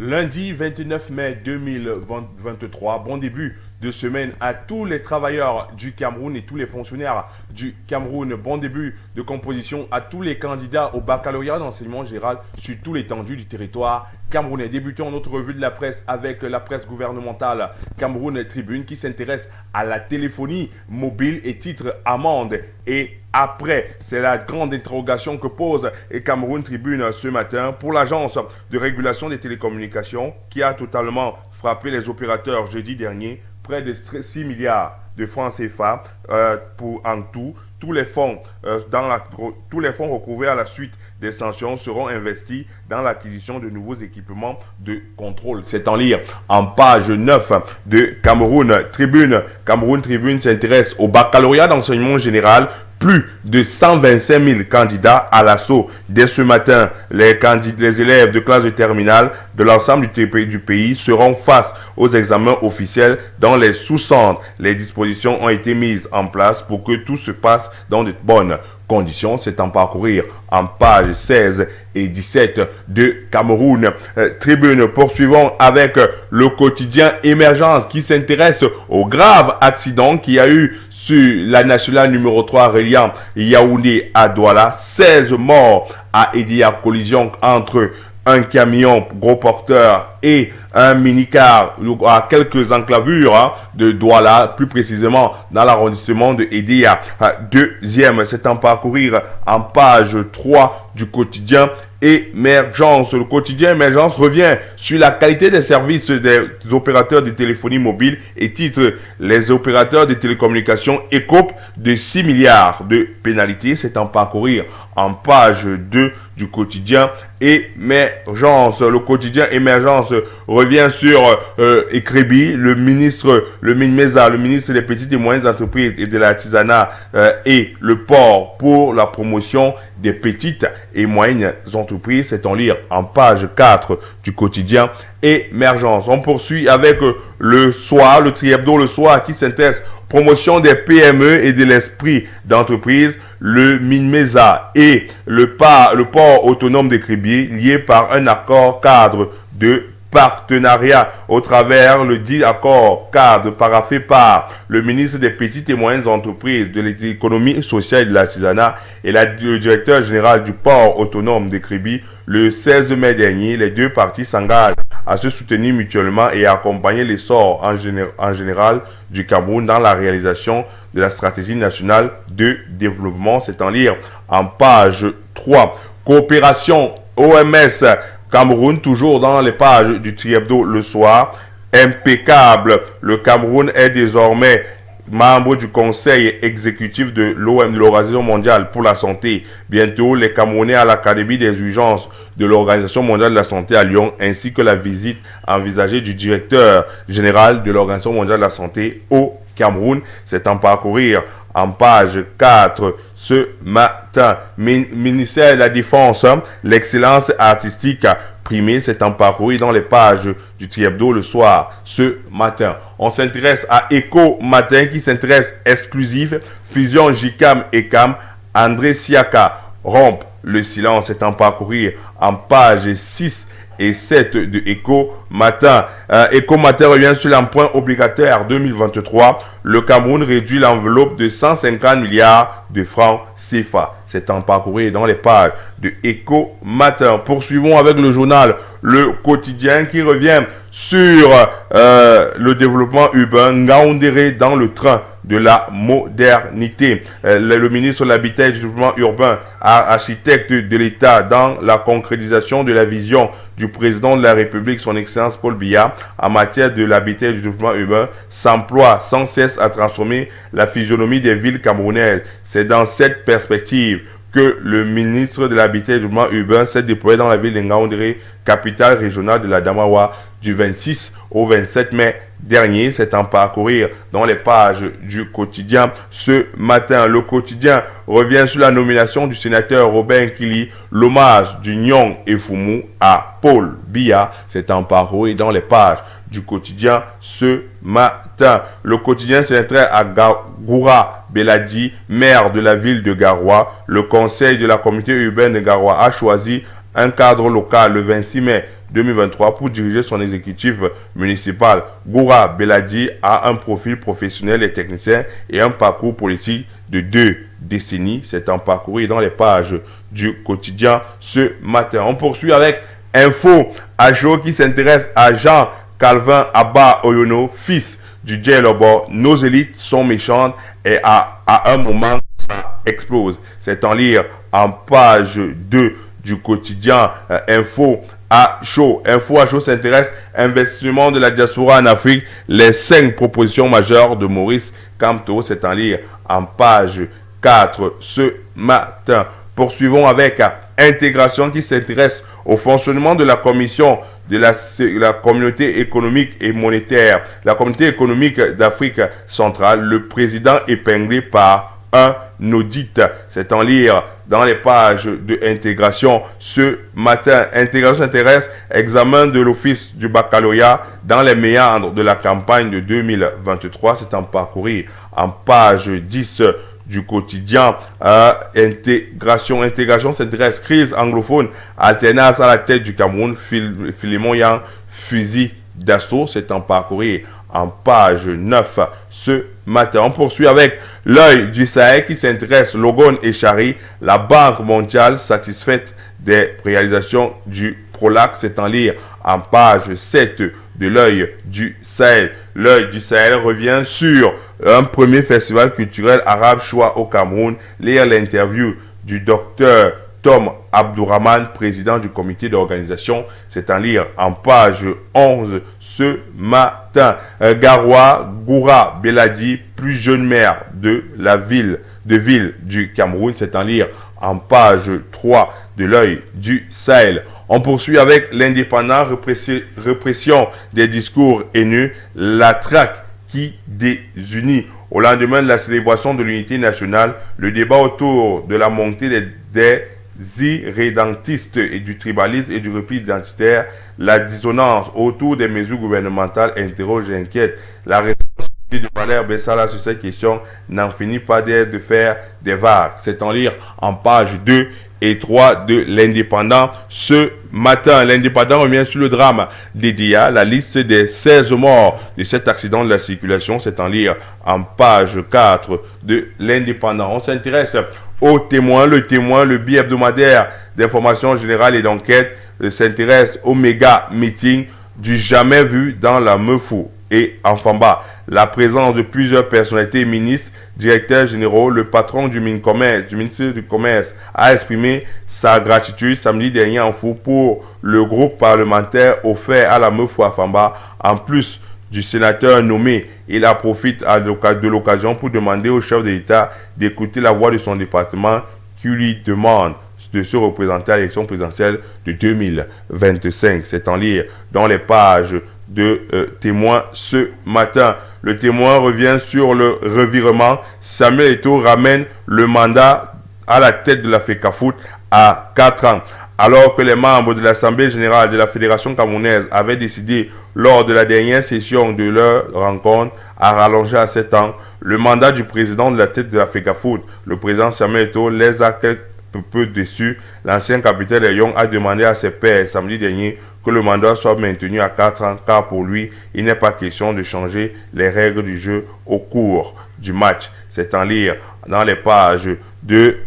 Lundi 29 mai 2023, bon début de semaine à tous les travailleurs du Cameroun et tous les fonctionnaires du Cameroun. Bon début de composition à tous les candidats au baccalauréat d'enseignement général sur tout l'étendue du territoire camerounais. Débutons notre revue de la presse avec la presse gouvernementale Cameroun Tribune qui s'intéresse à la téléphonie mobile et titre amende et après. C'est la grande interrogation que pose Cameroun Tribune ce matin pour l'agence de régulation des télécommunications qui a totalement frappé les opérateurs jeudi dernier. Près de 6 milliards de francs CFA pour en tout. Tous les fonds recouvrés à la suite des sanctions seront investis dans l'acquisition de nouveaux équipements de contrôle. C'est en lire en page 9 de Cameroun Tribune. Cameroun Tribune s'intéresse au baccalauréat d'enseignement général. Plus de 125 000 candidats à l'assaut. Dès ce matin, les élèves de classe de terminale de l'ensemble du pays seront face aux examens officiels dans les sous-centres. Les dispositions ont été mises en place pour que tout se passe dans de bonnes conditions. C'est en parcourir en page 16 et 17 de Cameroun Tribune. Poursuivons avec le quotidien Émergence qui s'intéresse au grave accident qu'il y a eu sur la nationale numéro 3 reliant Yaoundé à Douala. 16 morts à Edia, collision entre un camion gros porteur et un minicar à quelques enclavures de Douala, plus précisément dans l'arrondissement de Edia. Deuxième, c'est en parcourir en page 3 du quotidien Émergence. Le quotidien Émergence revient sur la qualité des services des opérateurs de téléphonie mobile et titre: les opérateurs de télécommunications écopent de 6 milliards de pénalités. C'est en parcourir en page 2 du quotidien Émergence. Le quotidien Émergence revient sur Ekrebi, le ministre des petites et moyennes entreprises et de l'artisanat et le port pour la promotion des petites et moyennes entreprises. C'est en lire en page 4 du quotidien Émergence. On poursuit avec le soir, le Tri-Hebdo le soir qui s'intéresse promotion des PME et de l'esprit d'entreprise. Le Minmesa et le port autonome des Kribi liés par un accord cadre de partenariat au travers le dit accord cadre paraphé par le ministre des petites et moyennes entreprises, de l'économie sociale et de l'artisanat et le directeur général du port autonome des Kribi. Le 16 mai dernier, les deux parties s'engagent à se soutenir mutuellement et à accompagner l'essor en général du Cameroun dans la réalisation de la stratégie nationale de développement. C'est en lire en page 3. Coopération OMS Cameroun, toujours dans les pages du Tri-Hebdo le soir. Impeccable. Le Cameroun est désormais membre du conseil exécutif de l'OMS, de l'Organisation mondiale pour la santé. Bientôt, les Camerounais à l'Académie des urgences de l'Organisation mondiale de la santé à Lyon, ainsi que la visite envisagée du directeur général de l'Organisation mondiale de la santé au Cameroun. C'est en parcourir en page 4 ce matin. Ministère de la Défense, l'excellence artistique primée, c'est en parcourir dans les pages du Tri-Hebdo le soir ce matin. On s'intéresse à Eco Matin qui s'intéresse exclusif. Fusion JCAM et CAM. André Siaka rompt le silence, c'est en parcourir en page 6 et 7 de Eco Matin. Eco Matin revient sur l'emprunt obligataire 2023. Le Cameroun réduit l'enveloppe de 150 milliards de francs CFA. C'est en parcourir dans les pages de Eco Matin. Poursuivons avec le journal Le Quotidien qui revient sur le développement urbain. Ngaoundéré dans le train de la modernité. Le ministre de l'Habitat et du Développement urbain, architecte de l'État dans la concrétisation de la vision du président de la République, son Excellence Paul Biya, en matière de l'habitat et du développement urbain, s'emploie sans cesse à transformer la physionomie des villes camerounaises. C'est dans cette perspective que le ministre de l'Habitat et du Développement urbain s'est déployé dans la ville de Ngaoundéré, capitale régionale de la Damawa, du 26 au 27 mai dernier. C'est en parcourir dans les pages du quotidien ce matin. Le quotidien revient sur la nomination du sénateur Robin Kili, l'hommage du Nyong et Fumu à Paul Biya. C'est en parcourir dans les pages du quotidien ce matin. Le quotidien s'intéresse à Goura Beladi, maire de la ville de Garoua. Le conseil de la communauté urbaine de Garoua a choisi un cadre local le 26 mai 2023 pour diriger son exécutif municipal. Goura Beladi a un profil professionnel et technicien et un parcours politique de 2 décennies. C'est en parcouru dans les pages du quotidien ce matin. On poursuit avec Info Ajo qui s'intéresse à Jean Calvin Abba Oyono, fils du Djelobo. Nos élites sont méchantes et à un moment ça explose. C'est en lire en page 2 du quotidien Info à chaud. Info à chaud s'intéresse à investissement de la diaspora en Afrique. Les 5 propositions majeures de Maurice Kamto. C'est en lire en page 4 ce matin. Poursuivons avec Intégration qui s'intéresse au fonctionnement de la commission de la communauté économique et monétaire, la communauté économique d'Afrique centrale, le président épinglé par un audit. C'est en lire dans les pages de Intégration ce matin. Intégration s'intéresse examen de l'office du baccalauréat dans les méandres de la campagne de 2023. C'est en parcourir en page 10 du quotidien Intégration s'intéresse crise anglophone, alternance à la tête du Cameroun, Philemon Yang, fusil d'assaut. C'est en parcourir en page 9 ce matin. On poursuit avec l'œil du Sahel qui s'intéresse Logon et Chari, la Banque mondiale satisfaite des réalisations du Prolac. C'est en lire en page 7 de l'œil du Sahel. L'œil du Sahel revient sur un premier festival culturel arabe choix au Cameroun. Lire l'interview du docteur Tom Abdourahman, président du comité d'organisation. C'est en lire en page 11 ce matin. Garoua Goura Beladi, plus jeune maire de la ville du Cameroun. C'est en lire en page 3 de l'œil du Sahel. On poursuit avec l'indépendant, répression des discours haineux, la traque qui désunit. Au lendemain de la célébration de l'unité nationale, le débat autour de la montée des irrédentistes et du tribalisme et du repli identitaire, la dissonance autour des mesures gouvernementales interroge et inquiète. La récente de Valère Bessala sur cette question n'en finit pas d'être de faire des vagues. C'est en lire en page 2 et 3 de l'Indépendant ce matin. L'Indépendant revient sur le drame d'Edia, la liste des 16 morts de cet accident de la circulation. C'est en lire en page 4 de l'Indépendant. On s'intéresse au témoin, le bi-hebdomadaire d'information générale et d'enquête s'intéresse au méga meeting du jamais vu dans la Meufou et en Famba. La présence de plusieurs personnalités, ministres, directeurs généraux, le patron du ministère du Commerce a exprimé sa gratitude samedi dernier en Fou pour le groupe parlementaire offert à la Meufou à Famba. En plus du sénateur nommé, il a profité de l'occasion pour demander au chef de l'État d'écouter la voix de son département qui lui demande de se représenter à l'élection présidentielle de 2025. C'est en lire dans les pages de Témoin ce matin. Le Témoin revient sur le revirement. Samuel Eto'o ramène le mandat à la tête de la FECAFOOT à 4 ans. Alors que les membres de l'Assemblée générale de la Fédération camerounaise avaient décidé lors de la dernière session de leur rencontre à rallonger à 7 ans le mandat du président de la tête de la FECAFOOT, le président Samuel Eto'o les a quelque peu déçus. L'ancien capitaine de Lyon a demandé à ses pairs samedi dernier que le mandat soit maintenu à 4 ans, car pour lui, il n'est pas question de changer les règles du jeu au cours du match. C'est en lire dans les pages de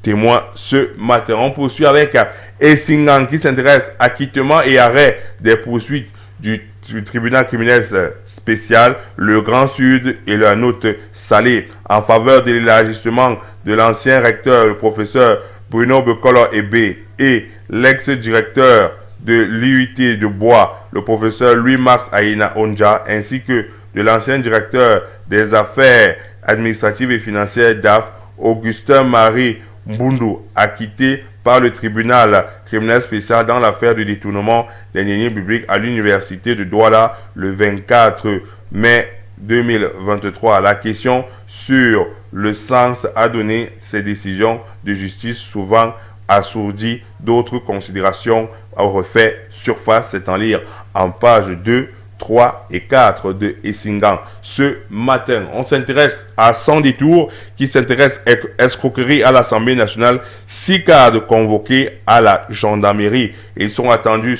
Témoin ce matin. On poursuit avec Essingan qui s'intéresse à acquittement et arrêt des poursuites du tribunal criminel spécial, le Grand Sud et la note salée en faveur de l'élargissement de l'ancien recteur, le professeur Bruno Bekolo Ebe, et l'ex-directeur de l'IUT de Bois, le professeur Louis-Max Aïna Onja, ainsi que de l'ancien directeur des affaires administratives et financières DAF, Augustin Marie Mbundu, acquitté par le tribunal criminel spécial dans l'affaire du détournement des deniers publics à l'université de Douala le 24 mai 2023. La question sur le sens à donner ces décisions de justice souvent assourdies d'autres considérations refait surface. C'est en lire en page 2, 3 et 4 de Essingan. Ce matin, on s'intéresse à 100 détours qui s'intéresse à escroquerie à l'Assemblée nationale. 6 cadres convoqués à la gendarmerie. Ils sont attendus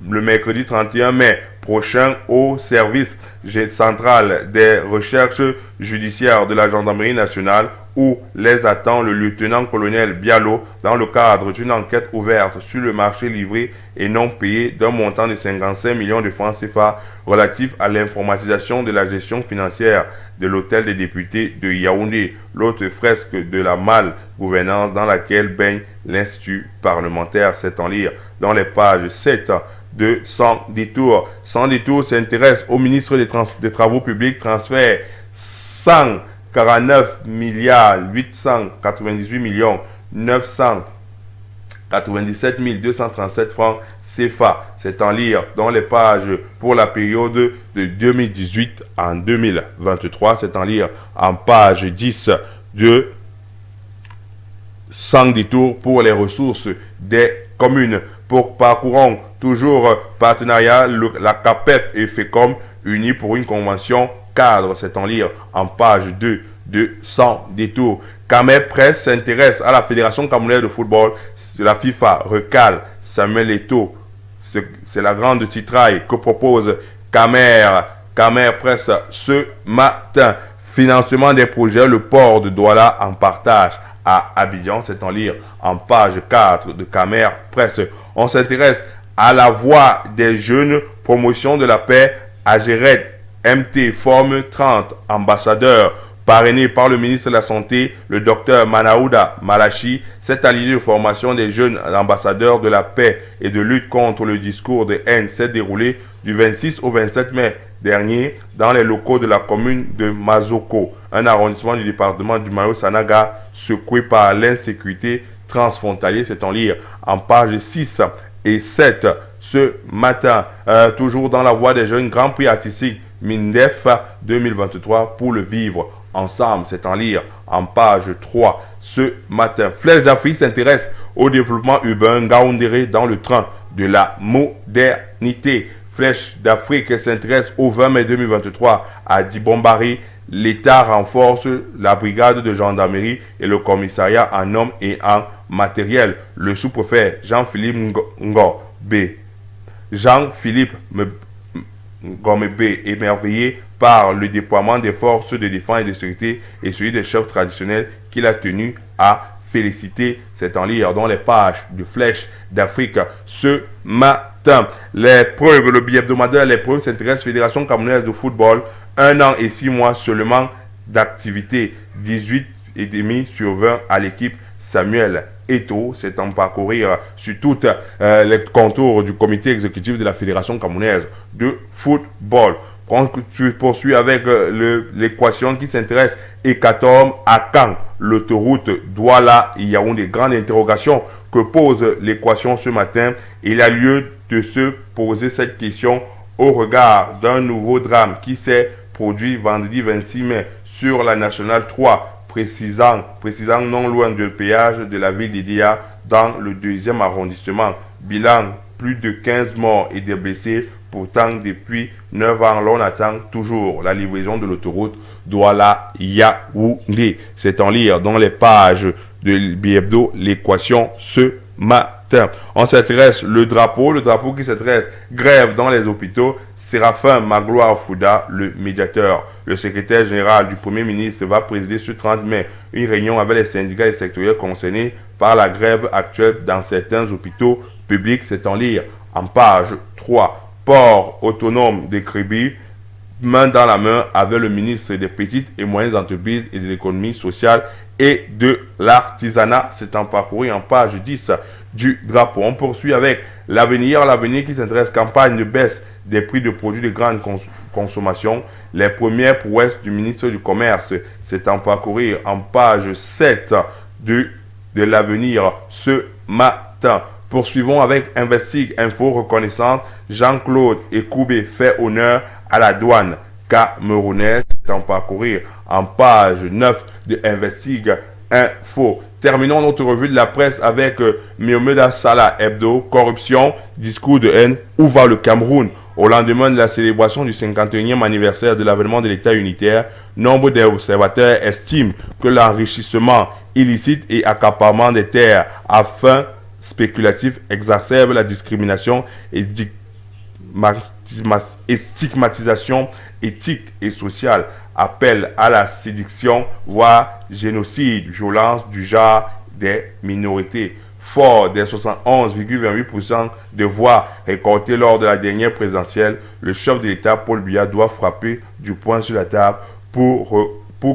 le mercredi 31 mai prochain au service central des recherches judiciaires de la gendarmerie nationale où les attend le lieutenant-colonel Bialo dans le cadre d'une enquête ouverte sur le marché livré et non payé d'un montant de 55 millions de francs CFA relatif à l'informatisation de la gestion financière de l'hôtel des députés de Yaoundé, l'autre fresque de la mal-gouvernance dans laquelle baigne l'Institut parlementaire. C'est en lire dans les pages 7 de 100 détours. 100 détours s'intéresse au ministre des Travaux publics, transfert 149 milliards 898 millions 997 237 francs CFA. C'est en lire dans les pages pour la période de 2018 en 2023. C'est en lire en page 10 de 100 détours pour les ressources des communes. Parcourons toujours partenariat, la CAPEF et FECOM unis pour une convention cadre. C'est en lire en page 2 de 100 détours. Camer Presse s'intéresse à la Fédération camerounaise de football. La FIFA recale Samuel Eto'o. C'est la grande titraille que propose Camer Presse ce matin. Financement des projets, le port de Douala en partage à Abidjan. C'est en lire en page 4 de Camer Presse. On s'intéresse à la voix des jeunes, promotion de la paix à Géret. MT forme 30 ambassadeurs parrainé par le ministre de la Santé, le docteur Manaouda Malachi. Cette alliée de formation des jeunes ambassadeurs de la paix et de lutte contre le discours de haine s'est déroulée du 26 au 27 mai dernier dans les locaux de la commune de Mazoko, un arrondissement du département du Mayo-Sanaga secoué par l'insécurité transfrontalière. C'est en lire en page 6 et 7 ce matin. Toujours dans la voie des jeunes, Grand Prix artistique MINDEF 2023 pour le vivre ensemble. C'est en lire en page 3 ce matin. Flèche d'Afrique s'intéresse au développement urbain Ngaoundéré dans le train de la modernité. Flèche d'Afrique s'intéresse au 20 mai 2023 à Dibombari. L'État renforce la brigade de gendarmerie et le commissariat en hommes et en matériel. Le sous-préfet Jean-Philippe Ngombe, émerveillé par le déploiement des forces de défense et de sécurité et celui des chefs traditionnels qu'il a tenu à féliciter. C'est en lire dans les pages de Flèche d'Afrique ce matin. L'épreuve, le bi-hebdomadaire, l'épreuve s'intéresse Fédération camerounaise de football. 1 an et 6 mois seulement d'activité. 18,5 sur 20 à l'équipe Samuel Eto'o. C'est en parcourir sur toutes les contours du comité exécutif de la Fédération camerounaise de football. On poursuit avec l'équation qui s'intéresse Hécatombe à quand l'autoroute Douala-Yaoundé. Grande interrogation que pose l'équation ce matin. Il a lieu de se poser cette question au regard d'un nouveau drame qui s'est produit vendredi 26 mai sur la Nationale 3, précisant non loin du péage de la ville d'Idia dans le 2e arrondissement. Bilan, plus de 15 morts et des blessés. Pourtant, depuis 9 ans, l'on attend toujours la livraison de l'autoroute Douala-Yaoundé. C'est en lire dans les pages de Bi-Hebdo, l'équation ce matin. On s'intéresse le drapeau qui s'intéresse grève dans les hôpitaux. Séraphin Magloire Fouda, le médiateur, le secrétaire général du Premier ministre, va présider ce 30 mai une réunion avec les syndicats et sectoriels concernés par la grève actuelle dans certains hôpitaux publics. C'est en lire en page 3. Port autonome de Kribi, main dans la main avec le ministre des Petites et Moyennes Entreprises et de l'Économie sociale et de l'Artisanat. C'est en parcouru en page 10 du drapeau. On poursuit avec l'avenir qui s'intéresse campagne de baisse des prix de produits de grande consommation. Les premières prouesses du ministre du Commerce. C'est en parcouru en page 7 de l'avenir ce matin. Poursuivons avec Investig Info Reconnaissance. Jean-Claude Ekoubé fait honneur à la douane camerounaise. C'est en parcourir en page 9 de Investig Info. Terminons notre revue de la presse avec Miomeda Salah Hebdo. Corruption, discours de haine. Où va le Cameroun? Au lendemain de la célébration du 51e anniversaire de l'avènement de l'État unitaire, nombre d'observateurs estiment que l'enrichissement illicite et accaparement des terres à fin spéculatif exacerbe la discrimination et stigmatisation éthique et sociale, appelle à la sédition, voire génocide, violence du genre des minorités. Fort des 71,28% de voix récoltées lors de la dernière présidentielle, le chef de l'État Paul Biya doit frapper du poing sur la table pour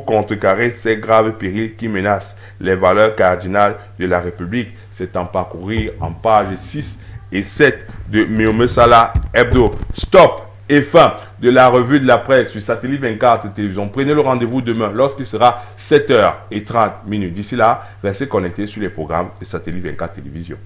contrecarrer ces graves périls qui menacent les valeurs cardinales de la République. C'est en parcourir en pages 6 et 7 de Miome Salah Hebdo. Stop et fin de la revue de la presse sur Satellite 24 Télévision. Prenez le rendez-vous demain lorsqu'il sera 7h30. D'ici là, restez connectés sur les programmes de Satellite 24 Télévision.